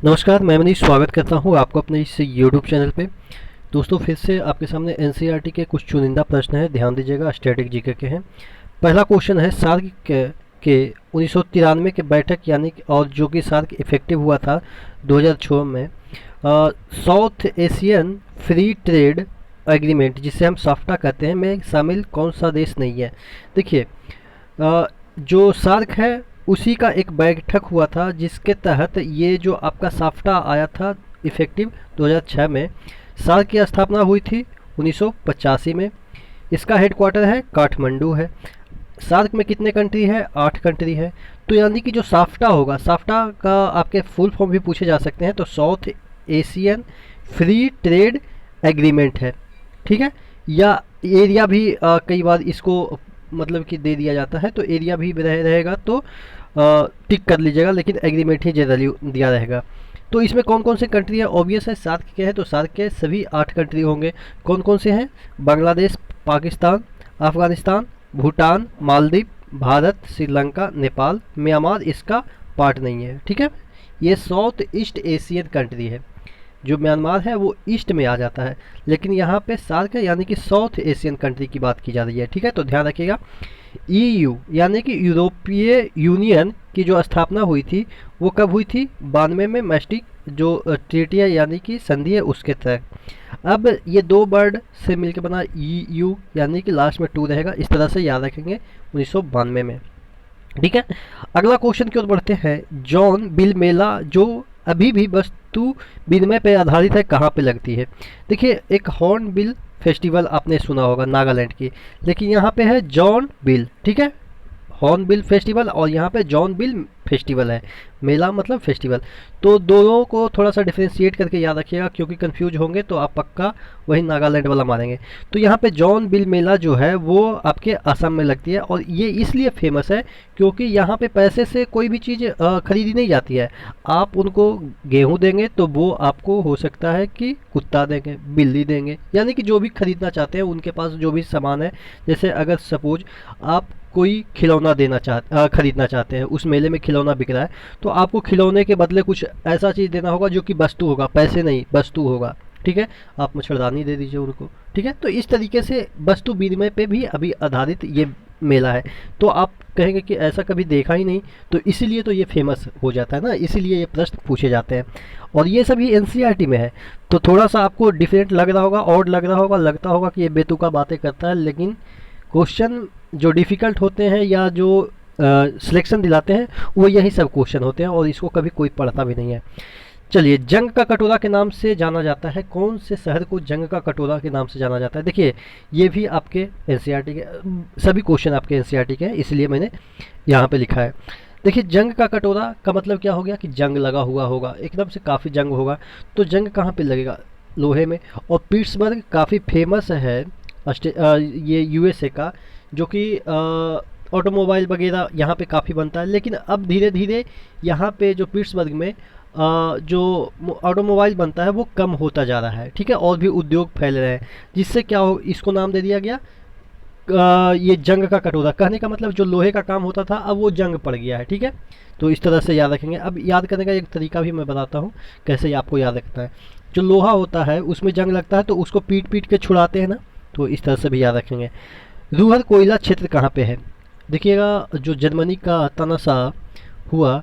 नमस्कार, मैं मनीष स्वागत करता हूं आपको अपने इस यूट्यूब चैनल पे। दोस्तों, फिर से आपके सामने एनसीईआरटी के कुछ चुनिंदा प्रश्न हैं, ध्यान दीजिएगा, स्टैटिक जीके के हैं। पहला क्वेश्चन है सार्क के 1993 के बैठक यानी और जो कि सार्क इफेक्टिव हुआ था 2006 में, south Asian free trade agreement जिसे हम साफ्टा कहते हैं में शामिल कौन सा देश नहीं है। देखिए, जो सार्क है उसी का एक बैठक हुआ था जिसके तहत ये जो आपका साफ्टा आया था इफेक्टिव 2006 में। सार्क की स्थापना हुई थी 1985 में। इसका हेडक्वार्टर है काठमांडू है। सार्क में कितने कंट्री है? 8 कंट्री है। तो यानी कि जो साफ्टा होगा, साफ्टा का आपके फुल फॉर्म भी पूछे जा सकते हैं, तो south Asian free trade agreement है, ठीक है। या एरिया भी कई बार इसको मतलब कि दे दिया जाता है, तो एरिया भी रहेगा तो टिक कर लीजिएगा, लेकिन एग्रीमेंट ही जनरली दिया रहेगा। तो इसमें कौन कौन से कंट्री है? ऑब्वियस है, सार्क के है तो सार्क के सभी 8 कंट्री होंगे। कौन कौन से हैं? बांग्लादेश, पाकिस्तान, अफगानिस्तान, भूटान, मालदीव, भारत, श्रीलंका, नेपाल, म्यांमार इसका पार्ट नहीं है, ठीक है। ये साउथ ईस्ट एशियन कंट्री है। जो म्यांमार है वो ईस्ट में आ जाता है, लेकिन यहाँ पे सार्क है यानी कि साउथ एशियन कंट्री की बात की जा रही है, ठीक है। तो ध्यान रखिएगा, ईयू यानी कि यूरोपीय यूनियन की जो स्थापना हुई थी वो कब हुई थी? 92 में, मैस्टिक जो ट्रीटी है यानी कि संधि है उसके तहत। अब ये दो वर्ड से मिलकर बना ईयू यानी कि लास्ट में टू रहेगा, इस तरह से याद रखेंगे 1992 में, ठीक है। अगला क्वेश्चन की ओर बढ़ते हैं। जॉन बिल मेला जो अभी भी वस्तु विनिमय पर आधारित है कहाँ पे लगती है? देखिए, एक हॉर्न बिल फेस्टिवल आपने सुना होगा नागालैंड की, लेकिन यहाँ पे है जॉन बिल, ठीक है। हॉर्न बिल फेस्टिवल और यहाँ पे जॉन बिल फेस्टिवल है। मेला मतलब फेस्टिवल, तो दोनों को थोड़ा सा डिफ्रेंशिएट करके याद रखिएगा, क्योंकि कंफ्यूज होंगे तो आप पक्का वही नागालैंड वाला मारेंगे। तो यहाँ पे जॉन बिल मेला जो है वो आपके असम में लगती है, और ये इसलिए फेमस है क्योंकि यहाँ पे पैसे से कोई भी चीज़ खरीदी नहीं जाती है। आप उनको गेहूँ देंगे तो वो आपको हो सकता है कि कुत्ता देंगे, बिल्ली देंगे, यानी कि जो भी खरीदना चाहते हैं उनके पास जो भी सामान है। जैसे अगर सपोज आप कोई खिलौना खरीदना चाहते हैं, उस मेले में खिलौना बिक रहा है, तो आपको खिलौने के बदले कुछ ऐसा चीज़ देना होगा जो कि वस्तु होगा, पैसे नहीं वस्तु होगा, ठीक है। आप मच्छरदानी दे दीजिए उनको, ठीक है। तो इस तरीके से वस्तु विनिमय पे भी अभी आधारित ये मेला है। तो आप कहेंगे कि ऐसा कभी देखा ही नहीं, तो इसीलिए तो ये फेमस हो जाता है ना, इसीलिए ये प्रश्न पूछे जाते हैं। और ये सभी एनसीईआरटी में है, तो थोड़ा सा आपको डिफरेंट लग रहा होगा, ऑड लग रहा होगा, लगता होगा कि ये बेतुका बातें करता है, लेकिन क्वेश्चन जो डिफ़िकल्ट होते हैं या जो सिलेक्शन दिलाते हैं वो यही सब क्वेश्चन होते हैं, और इसको कभी कोई पढ़ता भी नहीं है। चलिए, जंग का कटोरा के नाम से जाना जाता है, कौन से शहर को जंग का कटोरा के नाम से जाना जाता है? देखिए, ये भी आपके एनसीईआरटी के सभी क्वेश्चन आपके एनसीईआरटी के हैं, इसलिए मैंने यहाँ पे लिखा है। देखिए, जंग का कटोरा का मतलब क्या हो गया कि जंग लगा हुआ होगा, एकदम से काफ़ी जंग होगा। तो जंग कहाँ पे लगेगा? लोहे में। और पिट्सबर्ग काफ़ी फेमस है ये यूएसए का, जो कि ऑटोमोबाइल वगैरह यहाँ पे काफ़ी बनता है। लेकिन अब धीरे धीरे यहाँ पे जो पिट्सबर्ग में जो ऑटोमोबाइल बनता है वो कम होता जा रहा है, ठीक है, और भी उद्योग फैल रहे हैं, जिससे क्या हो, इसको नाम दे दिया गया ये जंग का कटोरा। कहने का मतलब जो लोहे का काम होता था अब वो जंग पड़ गया है, ठीक है। तो इस तरह से याद रखेंगे। अब याद करने का एक तरीका भी मैं बताता हूँ कैसे आपको याद रखना है। जो लोहा होता है उसमें जंग लगता है तो उसको पीट पीट के छुड़ाते हैं ना, तो इस तरह से भी याद रखेंगे। रूहर कोयला क्षेत्र कहाँ पे है? देखिएगा, जो जर्मनी का तनाशा हुआ,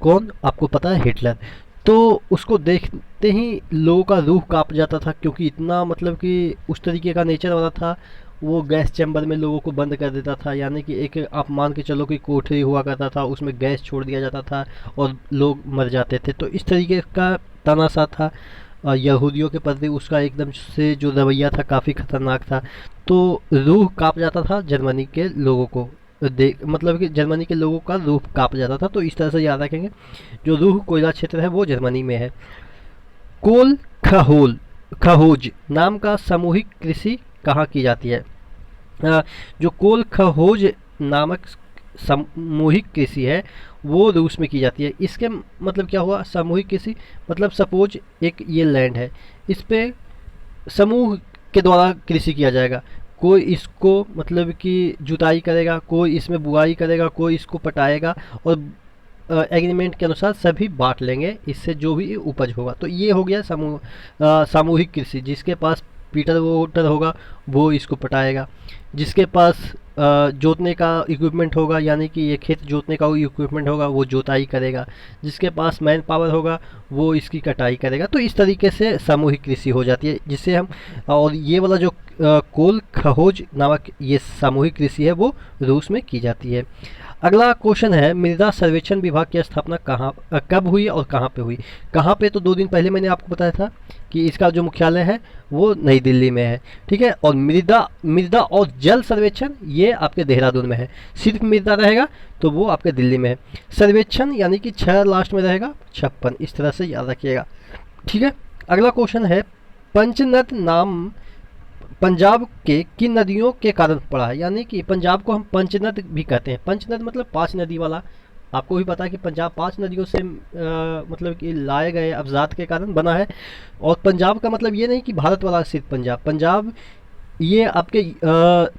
कौन आपको पता है? हिटलर। तो उसको देखते ही लोगों का रूह कांप जाता था, क्योंकि इतना मतलब कि उस तरीके का नेचर वाला था। वो गैस चैम्बर में लोगों को बंद कर देता था, यानी कि एक आप मान के चलो कि कोठरी हुआ करता था, उसमें गैस छोड़ दिया जाता था और लोग मर जाते थे। तो इस तरीके का तानाशाह था यहूदियों के प्रति, उसका एकदम से जो रवैया था काफ़ी खतरनाक था। तो रूह कांप जाता था जर्मनी के लोगों को देख, मतलब कि जर्मनी के लोगों का रूह कांप जाता था। तो इस तरह से याद रखेंगे, जो रूह कोयला क्षेत्र है वो जर्मनी में है। कोल खहोल खहोज नाम का सामूहिक कृषि कहाँ की जाती है? जो कोल खहोज नामक सामूहिक कृषि है वो रूस में की जाती है। इसके मतलब क्या हुआ? सामूहिक कृषि मतलब सपोज एक ये लैंड है, इस पे समूह के द्वारा कृषि किया जाएगा। कोई इसको मतलब कि जुताई करेगा, कोई इसमें बुआई करेगा, कोई इसको पटाएगा, और एग्रीमेंट के अनुसार सभी बांट लेंगे, इससे जो भी उपज होगा। तो ये हो गया सामूहिक कृषि। जिसके पास पीटर वोटर होगा वो इसको पटाएगा, जिसके पास जोतने का इक्विपमेंट होगा, यानी कि ये खेत जोतने का इक्विपमेंट होगा, वो जोताई करेगा, जिसके पास मैन पावर होगा वो इसकी कटाई करेगा। तो इस तरीके से सामूहिक कृषि हो जाती है, जिससे हम, और ये वाला जो कोल खहोज नामक ये सामूहिक कृषि है वो रूस में की जाती है। अगला क्वेश्चन है, मृदा सर्वेक्षण विभाग की स्थापना कब हुई और कहाँ पे हुई? कहाँ पे? तो 2 दिन पहले मैंने आपको बताया था कि इसका जो मुख्यालय है वो नई दिल्ली में है, ठीक है। और मृदा मृदा और जल सर्वेक्षण ये आपके देहरादून में है। सिर्फ मृदा रहेगा तो वो आपके दिल्ली में है। सर्वेक्षण यानी कि 6 लास्ट में रहेगा, 56, इस तरह से याद रखिएगा, ठीक है। अगला क्वेश्चन है, पंचनद नाम पंजाब के किन नदियों के कारण पड़ा है? यानी कि पंजाब को हम पंचनद भी कहते हैं। पंचनद मतलब 5 नदी वाला। आपको भी पता है कि पंजाब 5 नदियों से मतलब कि लाए गए अवजात के कारण बना है। और पंजाब का मतलब ये नहीं कि भारत वाला सिर्फ पंजाब। पंजाब ये आपके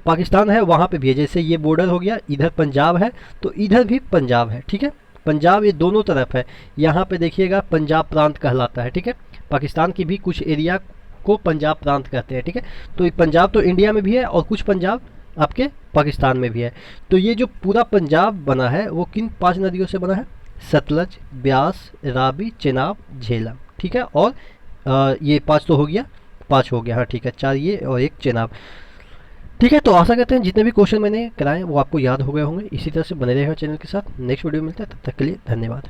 पाकिस्तान है वहाँ पे भी है। जैसे ये बॉर्डर हो गया, इधर पंजाब है तो इधर भी पंजाब है, ठीक है। पंजाब ये दोनों तरफ है। यहाँ पे देखिएगा पंजाब प्रांत कहलाता है, ठीक है। पाकिस्तान की भी कुछ एरिया को पंजाब प्रांत कहते हैं, ठीक है। तो पंजाब तो इंडिया में भी है और कुछ पंजाब आपके पाकिस्तान में भी है। तो ये जो पूरा पंजाब बना है वो किन 5 नदियों से बना है? सतलज, ब्यास, रावी, चेनाब, झेलम, ठीक है। और ये 5 तो हो गया, 5 हो गया, हाँ ठीक है, 4 ये और 1 चेनाब, ठीक है। तो आशा करते हैं जितने भी क्वेश्चन मैंने कराए वो आपको याद हो गए होंगे। इसी तरह से बने रहेगा चैनल के साथ। नेक्स्ट वीडियो मिलता है, तब तक के लिए धन्यवाद।